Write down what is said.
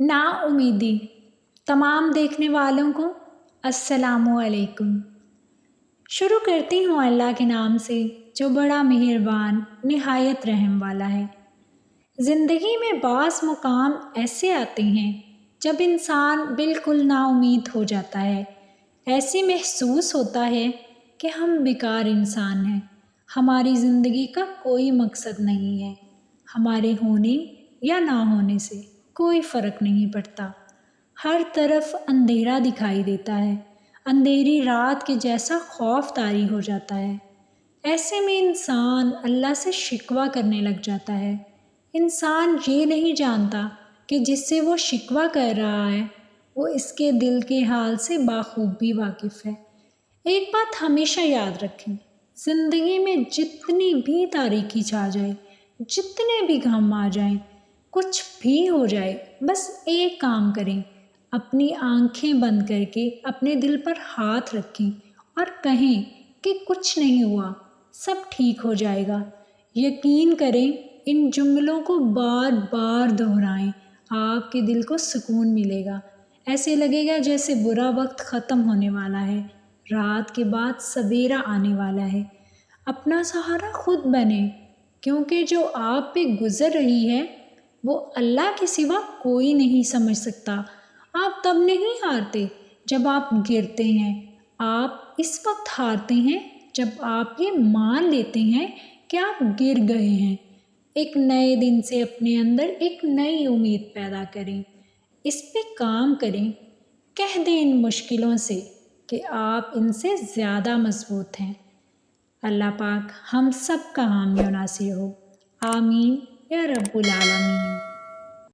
نا امیدی تمام دیکھنے والوں کو السلام علیکم۔ شروع کرتی ہوں اللہ کے نام سے جو بڑا مہربان نہایت رحم والا ہے۔ زندگی میں بعض مقام ایسے آتے ہیں جب انسان بالکل نا امید ہو جاتا ہے۔ ایسے محسوس ہوتا ہے کہ ہم بیکار انسان ہیں، ہماری زندگی کا کوئی مقصد نہیں ہے، ہمارے ہونے یا نہ ہونے سے کوئی فرق نہیں پڑتا۔ ہر طرف اندھیرا دکھائی دیتا ہے، اندھیری رات کے جیسا خوف طاری ہو جاتا ہے۔ ایسے میں انسان اللہ سے شکوہ کرنے لگ جاتا ہے۔ انسان یہ نہیں جانتا کہ جس سے وہ شکوہ کر رہا ہے وہ اس کے دل کے حال سے بخوبی واقف ہے۔ ایک بات ہمیشہ یاد رکھیں، زندگی میں جتنی بھی تاریکی چھا جائے، جتنے بھی غم آ جائیں، کچھ بھی ہو جائے، بس ایک کام کریں، اپنی آنکھیں بند کر کے اپنے دل پر ہاتھ رکھیں اور کہیں کہ کچھ نہیں ہوا، سب ٹھیک ہو جائے گا۔ یقین کریں، ان جملوں کو بار بار دہرائیں، آپ کے دل کو سکون ملے گا۔ ایسے لگے گا جیسے برا وقت ختم ہونے والا ہے، رات کے بعد سویرا آنے والا ہے۔ اپنا سہارا خود بنیں، کیونکہ جو آپ پہ گزر رہی ہے وہ اللہ کے سوا کوئی نہیں سمجھ سکتا۔ آپ تب نہیں ہارتے جب آپ گرتے ہیں، آپ اس وقت ہارتے ہیں جب آپ یہ مان لیتے ہیں کہ آپ گر گئے ہیں۔ ایک نئے دن سے اپنے اندر ایک نئی امید پیدا کریں، اس پہ کام کریں، کہہ دیں ان مشکلوں سے کہ آپ ان سے زیادہ مضبوط ہیں۔ اللہ پاک ہم سب کا حامی و ناصر ہو، آمین یا رب العالمین۔